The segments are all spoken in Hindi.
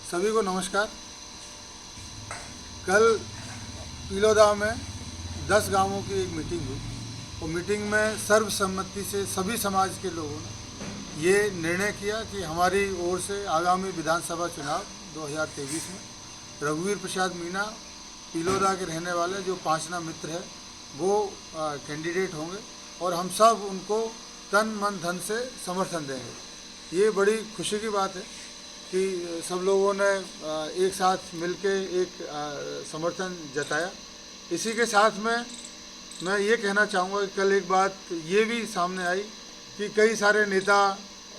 सभी को नमस्कार। कल पिलोदा में 10 गांवों की एक मीटिंग हुई और मीटिंग में सर्वसम्मति से सभी समाज के लोगों ने ये निर्णय किया कि हमारी ओर से आगामी विधानसभा चुनाव 2023 में रघुवीर प्रसाद मीणा पिलोदा के रहने वाले जो पांचना मित्र है वो कैंडिडेट होंगे और हम सब उनको तन मन धन से समर्थन देंगे। ये बड़ी खुशी की बात है कि सब लोगों ने एक साथ मिलके एक समर्थन जताया। इसी के साथ में मैं ये कहना चाहूँगा कि कल एक बात ये भी सामने आई कि कई सारे नेता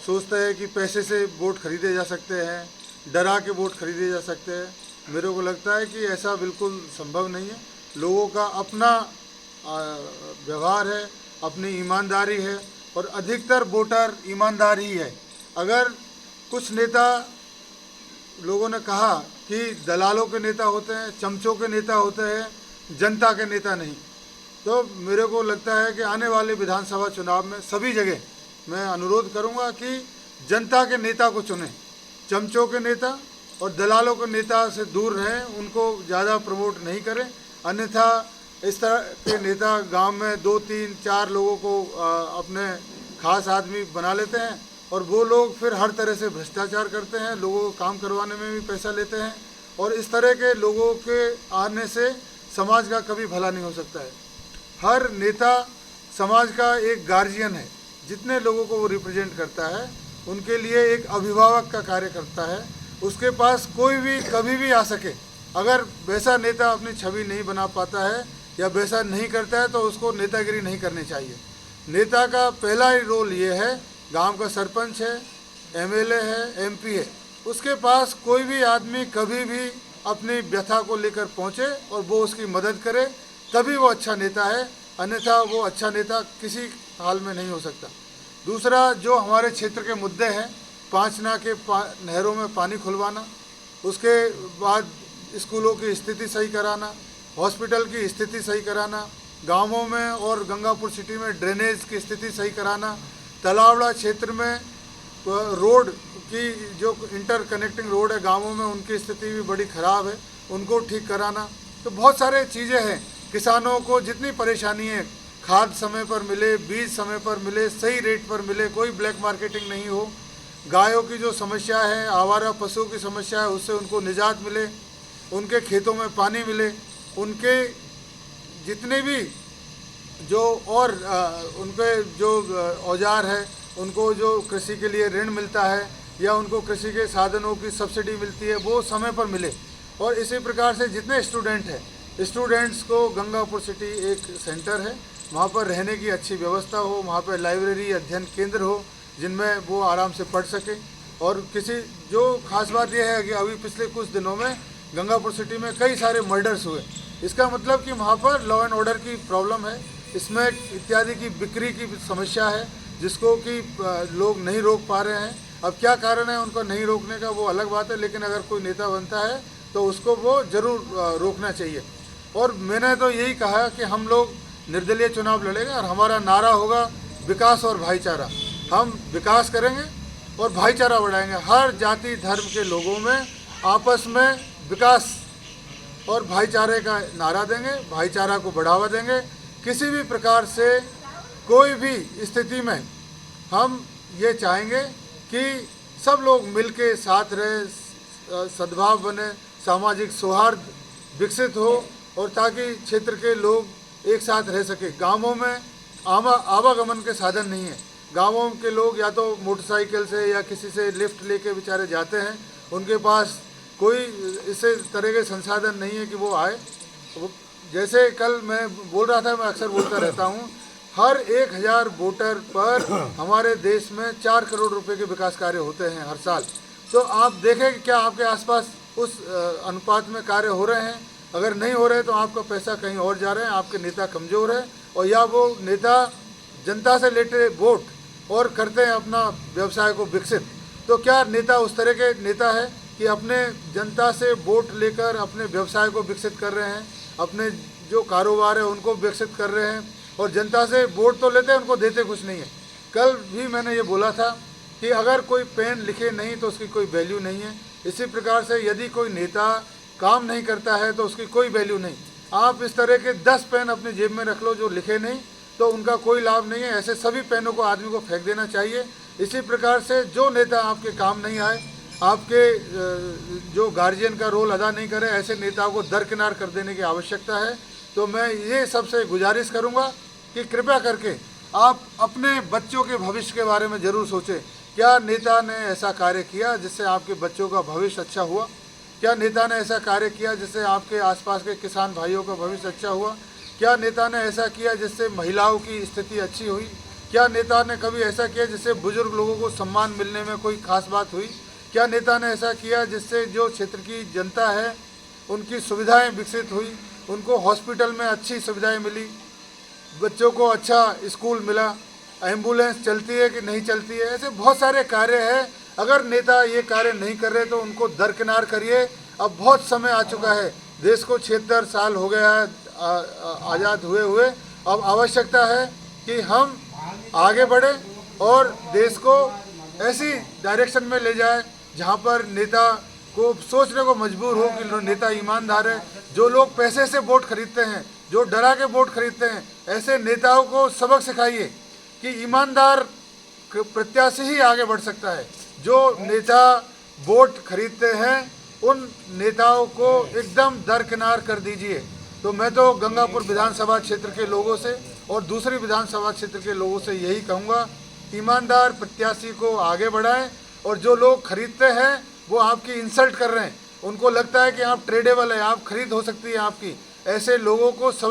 सोचते हैं कि पैसे से वोट खरीदे जा सकते हैं, डरा के वोट खरीदे जा सकते हैं। मेरे को लगता है कि ऐसा बिल्कुल संभव नहीं है। लोगों का अपना व्यवहार है, अपनी ईमानदारी है और अधिकतर वोटर ईमानदार ही है। अगर कुछ नेता लोगों ने कहा कि दलालों के नेता होते हैं, चमचों के नेता होते हैं, जनता के नेता नहीं, तो मेरे को लगता है कि आने वाले विधानसभा चुनाव में सभी जगह मैं अनुरोध करूंगा कि जनता के नेता को चुनें, चमचों के नेता और दलालों के नेता से दूर रहें, उनको ज़्यादा प्रमोट नहीं करें। अन्यथा इस तरह के नेता गांव में 2, 3, 4 लोगों को अपने खास आदमी बना लेते हैं और वो लोग फिर हर तरह से भ्रष्टाचार करते हैं, लोगों को काम करवाने में भी पैसा लेते हैं और इस तरह के लोगों के आने से समाज का कभी भला नहीं हो सकता है। हर नेता समाज का एक गार्जियन है, जितने लोगों को वो रिप्रेजेंट करता है उनके लिए एक अभिभावक का कार्य करता है। उसके पास कोई भी कभी भी आ सके, अगर वैसा नेता अपनी छवि नहीं बना पाता है या वैसा नहीं करता है तो उसको नेतागिरी नहीं करनी चाहिए। नेता का पहला ही रोल ये है, गांव का सरपंच है, एमएलए है, एमपी है, उसके पास कोई भी आदमी कभी भी अपनी व्यथा को लेकर पहुंचे और वो उसकी मदद करे, तभी वो अच्छा नेता है। अन्यथा वो अच्छा नेता किसी हाल में नहीं हो सकता। दूसरा, जो हमारे क्षेत्र के मुद्दे हैं, पांचना के नहरों में पानी खुलवाना, उसके बाद स्कूलों की स्थिति सही कराना, हॉस्पिटल की स्थिति सही कराना, गांवों में और गंगापुर सिटी में ड्रेनेज की स्थिति सही कराना, तलावड़ा क्षेत्र में रोड की जो इंटर कनेक्टिंग रोड है गांवों में उनकी स्थिति भी बड़ी ख़राब है, उनको ठीक कराना। तो बहुत सारे चीज़ें हैं। किसानों को जितनी परेशानी है, खाद समय पर मिले, बीज समय पर मिले, सही रेट पर मिले, कोई ब्लैक मार्केटिंग नहीं हो, गायों की जो समस्या है, आवारा पशुओं की समस्या है, उससे उनको निजात मिले, उनके खेतों में पानी मिले, उनके जितने भी जो और उनके जो औजार है, उनको जो कृषि के लिए ऋण मिलता है या उनको कृषि के साधनों की सब्सिडी मिलती है, वो समय पर मिले। और इसी प्रकार से जितने स्टूडेंट हैं, स्टूडेंट्स को गंगापुर सिटी एक सेंटर है, वहाँ पर रहने की अच्छी व्यवस्था हो, वहाँ पर लाइब्रेरी, अध्ययन केंद्र हो जिनमें वो आराम से पढ़ सके। और किसी जो खास बात यह है कि अभी पिछले कुछ दिनों में गंगापुर सिटी में कई सारे मर्डर्स हुए। इसका मतलब कि वहाँ पर लॉ एंड ऑर्डर की प्रॉब्लम है, इसमें इत्यादि की बिक्री की समस्या है जिसको कि लोग नहीं रोक पा रहे हैं। अब क्या कारण है उनको नहीं रोकने का, वो अलग बात है, लेकिन अगर कोई नेता बनता है तो उसको वो ज़रूर रोकना चाहिए। और मैंने तो यही कहा कि हम लोग निर्दलीय चुनाव लड़ेंगे और हमारा नारा होगा विकास और भाईचारा। हम विकास करेंगे और भाईचारा बढ़ाएंगे। हर जाति धर्म के लोगों में आपस में विकास और भाईचारे का नारा देंगे, भाईचारा को बढ़ावा देंगे। किसी भी प्रकार से कोई भी स्थिति में हम ये चाहेंगे कि सब लोग मिलके साथ रहे, सद्भाव बने, सामाजिक सौहार्द विकसित हो और ताकि क्षेत्र के लोग एक साथ रह सके। गांवों में आवागमन के साधन नहीं है। गांवों के लोग या तो मोटरसाइकिल से या किसी से लिफ्ट लेके बेचारे जाते हैं, उनके पास कोई इसे तरह के संसाधन नहीं है कि वो आए। जैसे कल मैं बोल रहा था, मैं अक्सर बोलता रहता हूँ, हर 1000 वोटर पर हमारे देश में 4 करोड़ रुपए के विकास कार्य होते हैं हर साल। तो आप देखें कि क्या आपके आसपास उस अनुपात में कार्य हो रहे हैं। अगर नहीं हो रहे तो आपका पैसा कहीं और जा रहे हैं, आपके नेता कमज़ोर है, और या वो नेता जनता से लेते वोट और करते हैं अपना व्यवसाय को विकसित। तो क्या नेता उस तरह के नेता है कि अपने जनता से वोट लेकर अपने व्यवसाय को विकसित कर रहे हैं, अपने जो कारोबार है उनको विकसित कर रहे हैं, और जनता से वोट तो लेते हैं, उनको देते कुछ नहीं है। कल भी मैंने ये बोला था कि अगर कोई पेन लिखे नहीं तो उसकी कोई वैल्यू नहीं है। इसी प्रकार से यदि कोई नेता काम नहीं करता है तो उसकी कोई वैल्यू नहीं। आप इस तरह के 10 पेन अपनी जेब में रख लो जो लिखे नहीं, तो उनका कोई लाभ नहीं है। ऐसे सभी पेनों को आदमी को फेंक देना चाहिए। इसी प्रकार से जो नेता आपके काम नहीं आए, आपके जो गार्जियन का रोल अदा नहीं करे, ऐसे नेताओं को दरकिनार कर देने की आवश्यकता है। तो मैं ये सबसे गुजारिश करूँगा कि कृपया करके आप अपने बच्चों के भविष्य के बारे में ज़रूर सोचें। क्या नेता ने ऐसा कार्य किया जिससे आपके बच्चों का भविष्य अच्छा हुआ? क्या नेता ने ऐसा कार्य किया जिससे आपके आसपास के किसान भाइयों का भविष्य अच्छा हुआ? क्या नेता ने ऐसा किया जिससे महिलाओं की स्थिति अच्छी हुई? क्या नेता ने कभी ऐसा किया जिससे बुजुर्ग लोगों को सम्मान मिलने में कोई खास बात हुई? क्या नेता ने ऐसा किया जिससे जो क्षेत्र की जनता है उनकी सुविधाएं विकसित हुई, उनको हॉस्पिटल में अच्छी सुविधाएं मिली, बच्चों को अच्छा स्कूल मिला, एम्बुलेंस चलती है कि नहीं चलती है? ऐसे बहुत सारे कार्य हैं। अगर नेता ये कार्य नहीं कर रहे तो उनको दरकिनार करिए। अब बहुत समय आ चुका है, देश को 76 साल हो गया है आज़ाद हुए हुए। अब आवश्यकता है कि हम आगे बढ़े और देश को ऐसी डायरेक्शन में ले जाए जहाँ पर नेता को सोचने को मजबूर हो कि नेता ईमानदार है। जो लोग पैसे से वोट खरीदते हैं, जो डरा के वोट खरीदते हैं, ऐसे नेताओं को सबक सिखाइए कि ईमानदार प्रत्याशी ही आगे बढ़ सकता है। जो नेता वोट खरीदते हैं उन नेताओं को एकदम दरकिनार कर दीजिए। तो मैं तो गंगापुर विधानसभा क्षेत्र के लोगों से और दूसरी विधानसभा क्षेत्र के लोगों से यही कहूँगा, ईमानदार प्रत्याशी को आगे बढ़ाएं। और जो लोग खरीदते हैं वो आपकी इंसल्ट कर रहे हैं, उनको लगता है कि आप ट्रेडेबल है, आप खरीद हो सकती है आपकी, ऐसे लोगों को